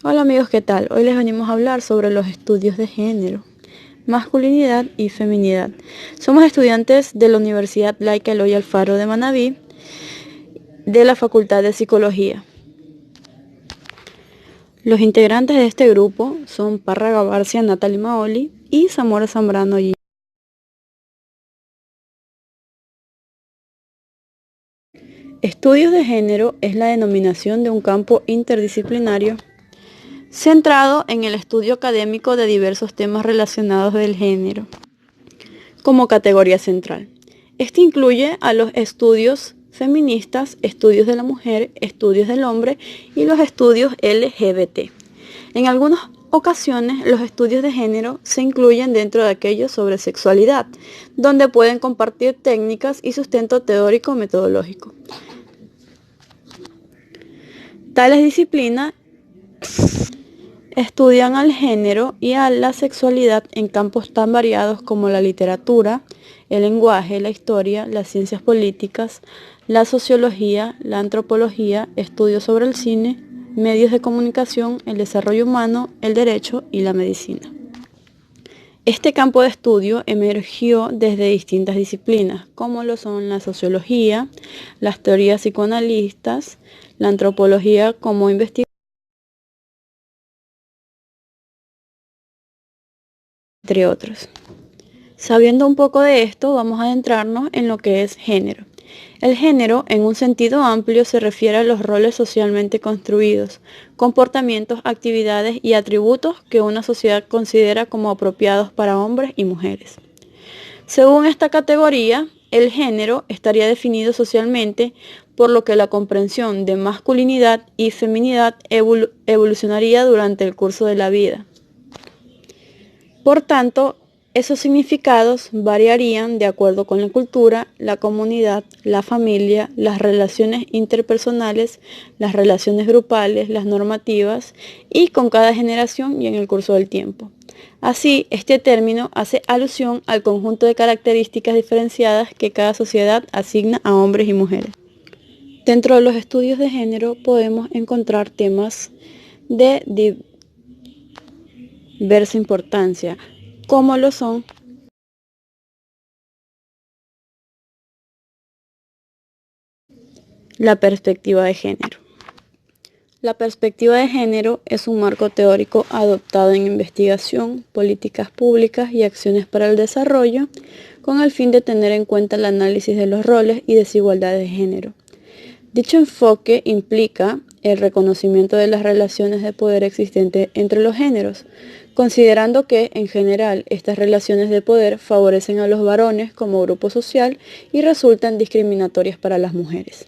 Hola amigos, ¿qué tal? Hoy les venimos a hablar sobre los estudios de género, masculinidad y feminidad. Somos estudiantes de la Universidad Laica Eloy Alfaro de Manabí, de la Facultad de Psicología. Los integrantes de este grupo son Párraga Barcia, Natalie Maoli y Zamora Zambrano. Estudios de género es la denominación de un campo interdisciplinario centrado en el estudio académico de diversos temas relacionados del género como categoría central. Este incluye a los estudios feministas, estudios de la mujer, estudios del hombre y los estudios LGBT. En algunas ocasiones, los estudios de género se incluyen dentro de aquellos sobre sexualidad, donde pueden compartir técnicas y sustento teórico metodológico. Tales disciplinas estudian al género y a la sexualidad en campos tan variados como la literatura, el lenguaje, la historia, las ciencias políticas, la sociología, la antropología, estudios sobre el cine, medios de comunicación, el desarrollo humano, el derecho y la medicina. Este campo de estudio emergió desde distintas disciplinas, como lo son la sociología, las teorías psicoanalistas, la antropología como investigación, entre otros. Sabiendo un poco de esto, vamos a adentrarnos en lo que es género. El género, en un sentido amplio, se refiere a los roles socialmente construidos, comportamientos, actividades y atributos que una sociedad considera como apropiados para hombres y mujeres. Según esta categoría, el género estaría definido socialmente, por lo que la comprensión de masculinidad y feminidad evolucionaría durante el curso de la vida. Por tanto, esos significados variarían de acuerdo con la cultura, la comunidad, la familia, las relaciones interpersonales, las relaciones grupales, las normativas y con cada generación y en el curso del tiempo. Así, este término hace alusión al conjunto de características diferenciadas que cada sociedad asigna a hombres y mujeres. Dentro de los estudios de género podemos encontrar temas de diversa importancia, como lo son la perspectiva de género. La perspectiva de género es un marco teórico adoptado en investigación, políticas públicas y acciones para el desarrollo, con el fin de tener en cuenta el análisis de los roles y desigualdades de género. Dicho enfoque implica el reconocimiento de las relaciones de poder existentes entre los géneros, considerando que, en general, estas relaciones de poder favorecen a los varones como grupo social y resultan discriminatorias para las mujeres.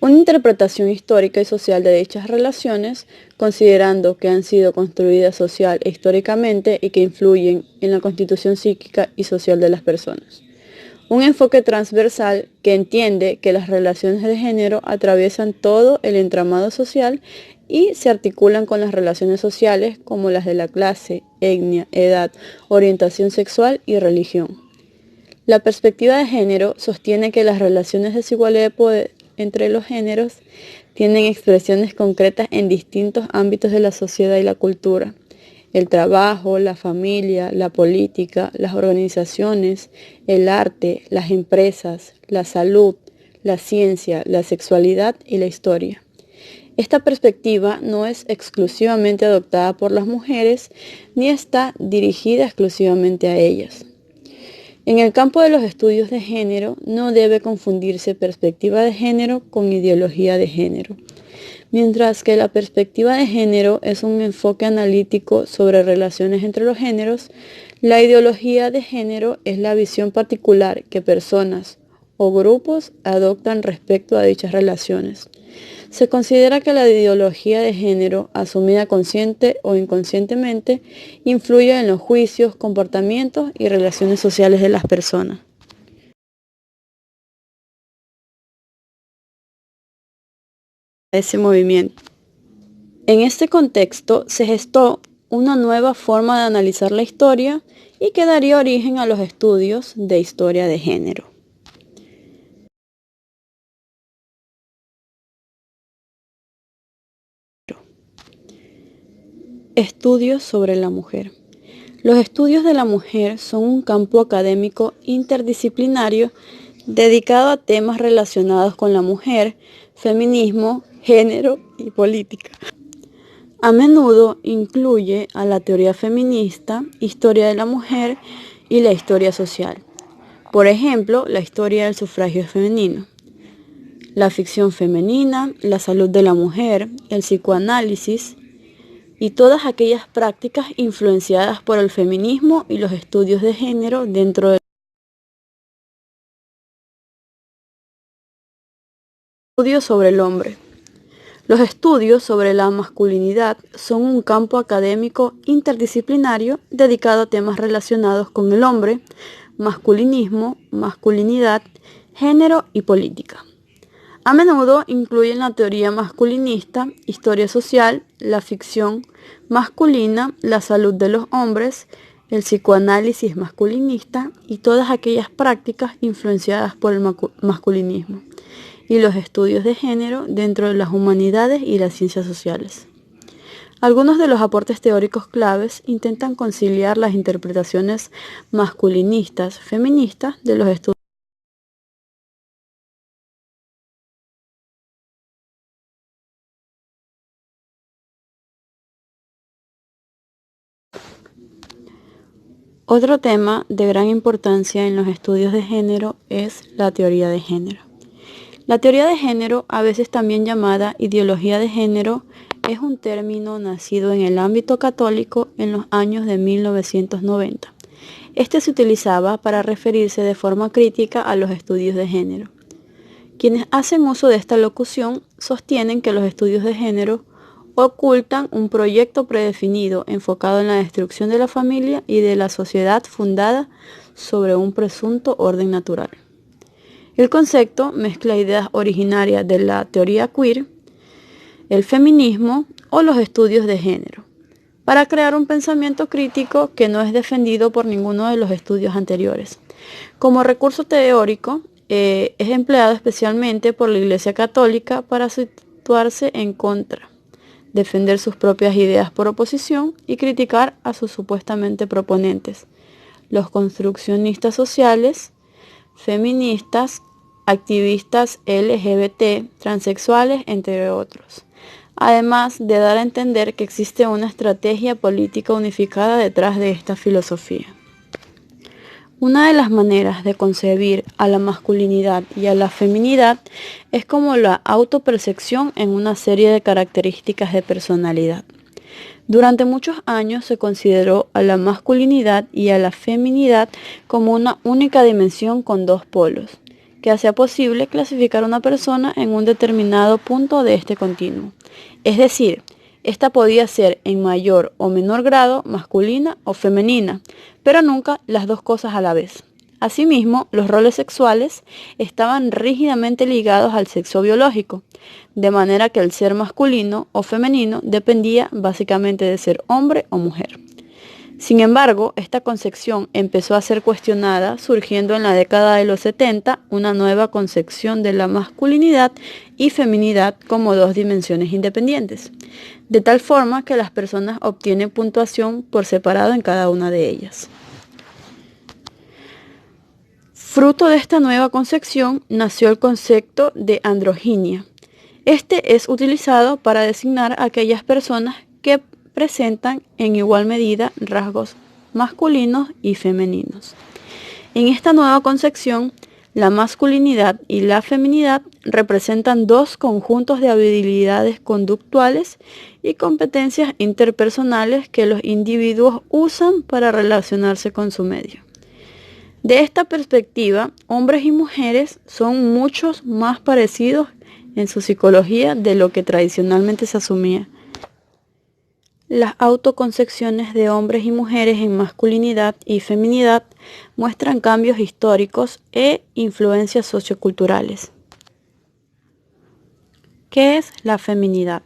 Una interpretación histórica y social de dichas relaciones, considerando que han sido construidas social e históricamente y que influyen en la constitución psíquica y social de las personas. Un enfoque transversal que entiende que las relaciones de género atraviesan todo el entramado social y se articulan con las relaciones sociales como las de la clase, etnia, edad, orientación sexual y religión. La perspectiva de género sostiene que las relaciones desiguales de poder entre los géneros tienen expresiones concretas en distintos ámbitos de la sociedad y la cultura: el trabajo, la familia, la política, las organizaciones, el arte, las empresas, la salud, la ciencia, la sexualidad y la historia. Esta perspectiva no es exclusivamente adoptada por las mujeres ni está dirigida exclusivamente a ellas. En el campo de los estudios de género no debe confundirse perspectiva de género con ideología de género. Mientras que la perspectiva de género es un enfoque analítico sobre relaciones entre los géneros, la ideología de género es la visión particular que personas o grupos adoptan respecto a dichas relaciones. Se considera que la ideología de género, asumida consciente o inconscientemente, influye en los juicios, comportamientos y relaciones sociales de las personas. Ese movimiento. En este contexto se gestó una nueva forma de analizar la historia y que daría origen a los estudios de historia de género. Estudios sobre la mujer. Los estudios de la mujer son un campo académico interdisciplinario dedicado a temas relacionados con la mujer, feminismo, género y política. A menudo incluye a la teoría feminista, historia de la mujer y la historia social. Por ejemplo, la historia del sufragio femenino, la ficción femenina, la salud de la mujer, el psicoanálisis y todas aquellas prácticas influenciadas por el feminismo y los estudios de género dentro del estudio sobre el hombre. Los estudios sobre la masculinidad son un campo académico interdisciplinario dedicado a temas relacionados con el hombre, masculinismo, masculinidad, género y política. A menudo incluyen la teoría masculinista, historia social, la ficción masculina, la salud de los hombres, el psicoanálisis masculinista y todas aquellas prácticas influenciadas por el masculinismo y los estudios de género dentro de las humanidades y las ciencias sociales. Algunos de los aportes teóricos claves intentan conciliar las interpretaciones masculinistas, feministas de los estudios. Otro tema de gran importancia en los estudios de género es la teoría de género. La teoría de género, a veces también llamada ideología de género, es un término nacido en el ámbito católico en los años de 1990. Este se utilizaba para referirse de forma crítica a los estudios de género. Quienes hacen uso de esta locución sostienen que los estudios de género ocultan un proyecto predefinido enfocado en la destrucción de la familia y de la sociedad fundada sobre un presunto orden natural. El concepto mezcla ideas originarias de la teoría queer, el feminismo o los estudios de género, para crear un pensamiento crítico que no es defendido por ninguno de los estudios anteriores. Como recurso teórico, es empleado especialmente por la Iglesia Católica para situarse en contra, defender sus propias ideas por oposición y criticar a sus supuestamente proponentes, los construccionistas sociales, feministas, activistas LGBT, transexuales, entre otros. Además de dar a entender que existe una estrategia política unificada detrás de esta filosofía. Una de las maneras de concebir a la masculinidad y a la feminidad es como la autopercepción en una serie de características de personalidad. Durante muchos años se consideró a la masculinidad y a la feminidad como una única dimensión con dos polos, que hacía posible clasificar a una persona en un determinado punto de este continuo. Es decir, esta podía ser en mayor o menor grado masculina o femenina, pero nunca las dos cosas a la vez. Asimismo, los roles sexuales estaban rígidamente ligados al sexo biológico, de manera que el ser masculino o femenino dependía básicamente de ser hombre o mujer. Sin embargo, esta concepción empezó a ser cuestionada, surgiendo en la década de los 70 una nueva concepción de la masculinidad y feminidad como dos dimensiones independientes, de tal forma que las personas obtienen puntuación por separado en cada una de ellas. Fruto de esta nueva concepción nació el concepto de androginia. Este es utilizado para designar a aquellas personas que presentan en igual medida rasgos masculinos y femeninos. En esta nueva concepción, la masculinidad y la feminidad representan dos conjuntos de habilidades conductuales y competencias interpersonales que los individuos usan para relacionarse con su medio. De esta perspectiva, hombres y mujeres son muchos más parecidos en su psicología de lo que tradicionalmente se asumía. Las autoconcepciones de hombres y mujeres en masculinidad y feminidad muestran cambios históricos e influencias socioculturales. ¿Qué es la feminidad?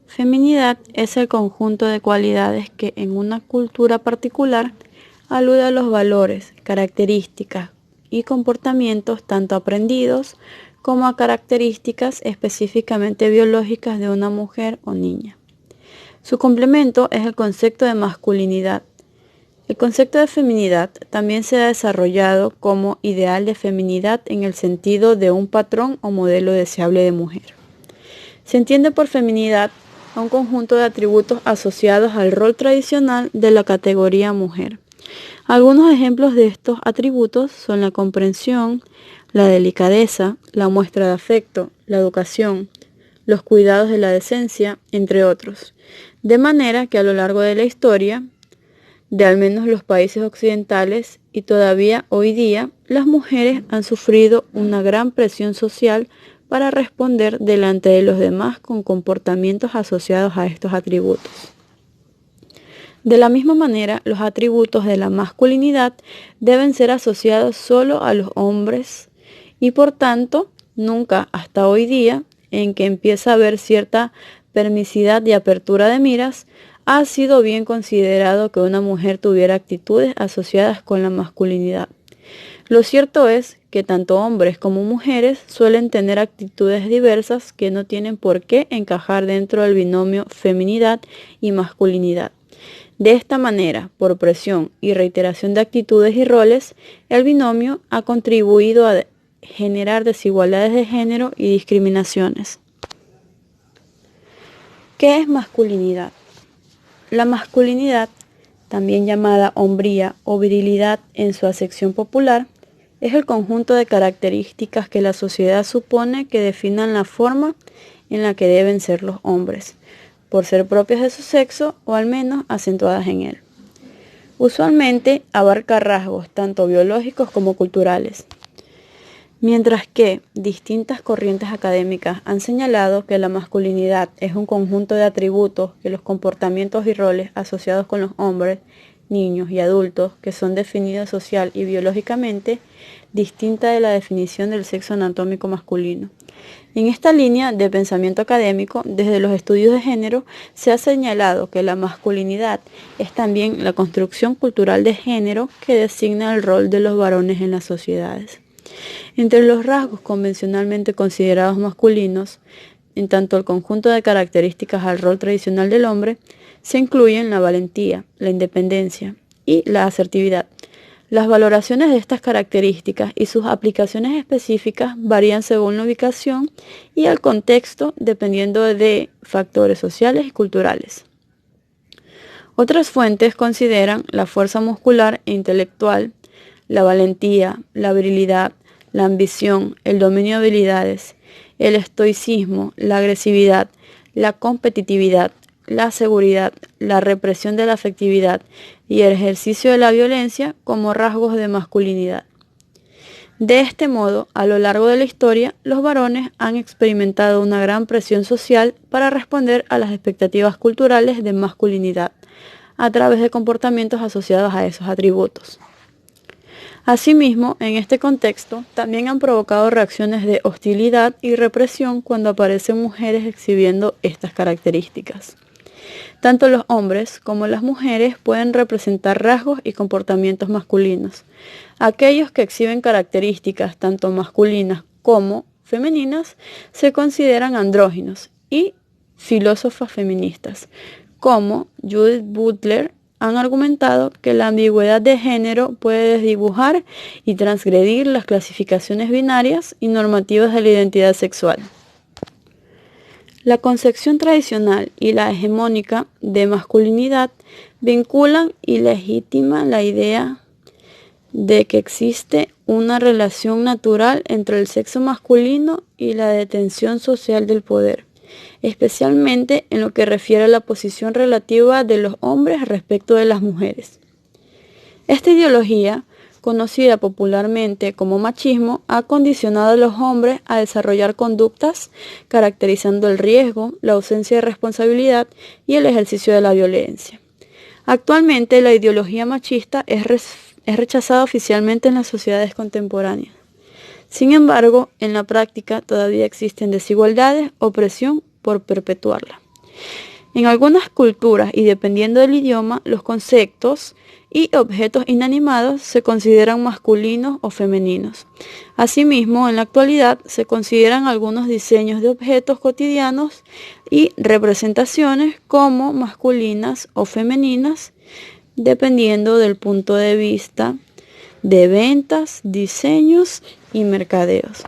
Feminidad es el conjunto de cualidades que en una cultura particular alude a los valores, características y comportamientos tanto aprendidos como a características específicamente biológicas de una mujer o niña. Su complemento es el concepto de masculinidad. El concepto de feminidad también se ha desarrollado como ideal de feminidad en el sentido de un patrón o modelo deseable de mujer. Se entiende por feminidad a un conjunto de atributos asociados al rol tradicional de la categoría mujer. Algunos ejemplos de estos atributos son la comprensión, la delicadeza, la muestra de afecto, la educación, los cuidados de la decencia, entre otros. De manera que a lo largo de la historia, de al menos los países occidentales y todavía hoy día, las mujeres han sufrido una gran presión social para responder delante de los demás con comportamientos asociados a estos atributos. De la misma manera, los atributos de la masculinidad deben ser asociados solo a los hombres y por tanto, nunca hasta hoy día, en que empieza a haber cierta permisividad y apertura de miras, ha sido bien considerado que una mujer tuviera actitudes asociadas con la masculinidad. Lo cierto es que tanto hombres como mujeres suelen tener actitudes diversas que no tienen por qué encajar dentro del binomio feminidad y masculinidad. De esta manera, por presión y reiteración de actitudes y roles, el binomio ha contribuido a generar desigualdades de género y discriminaciones. ¿Qué es masculinidad? La masculinidad, también llamada hombría o virilidad en su acepción popular, es el conjunto de características que la sociedad supone que definan la forma en la que deben ser los hombres, por ser propias de su sexo o al menos acentuadas en él. Usualmente abarca rasgos tanto biológicos como culturales. Mientras que distintas corrientes académicas han señalado que la masculinidad es un conjunto de atributos que los comportamientos y roles asociados con los hombres, niños y adultos que son definidos social y biológicamente, distinta de la definición del sexo anatómico masculino. En esta línea de pensamiento académico, desde los estudios de género, se ha señalado que la masculinidad es también la construcción cultural de género que designa el rol de los varones en las sociedades. Entre los rasgos convencionalmente considerados masculinos, en tanto el conjunto de características al rol tradicional del hombre, se incluyen la valentía, la independencia y la asertividad. Las valoraciones de estas características y sus aplicaciones específicas varían según la ubicación y el contexto, dependiendo de factores sociales y culturales. Otras fuentes consideran la fuerza muscular e intelectual, la valentía, la virilidad, la ambición, el dominio de habilidades, el estoicismo, la agresividad, la competitividad, la seguridad, la represión de la afectividad y el ejercicio de la violencia como rasgos de masculinidad. De este modo, a lo largo de la historia, los varones han experimentado una gran presión social para responder a las expectativas culturales de masculinidad, a través de comportamientos asociados a esos atributos. Asimismo, en este contexto, también han provocado reacciones de hostilidad y represión cuando aparecen mujeres exhibiendo estas características. Tanto los hombres como las mujeres pueden representar rasgos y comportamientos masculinos. Aquellos que exhiben características tanto masculinas como femeninas se consideran andróginos y filósofas feministas, como Judith Butler, han argumentado que la ambigüedad de género puede desdibujar y transgredir las clasificaciones binarias y normativas de la identidad sexual. La concepción tradicional y la hegemónica de masculinidad vinculan y legitiman la idea de que existe una relación natural entre el sexo masculino y la detención social del poder, especialmente en lo que refiere a la posición relativa de los hombres respecto de las mujeres. Esta ideología, conocida popularmente como machismo, ha condicionado a los hombres a desarrollar conductas caracterizando el riesgo, la ausencia de responsabilidad y el ejercicio de la violencia. Actualmente, la ideología machista es rechazada oficialmente en las sociedades contemporáneas. Sin embargo, en la práctica todavía existen desigualdades o presión por perpetuarla. En algunas culturas y dependiendo del idioma, los conceptos y objetos inanimados se consideran masculinos o femeninos. Asimismo, en la actualidad se consideran algunos diseños de objetos cotidianos y representaciones como masculinas o femeninas, dependiendo del punto de vista de ventas, diseños y mercadeos.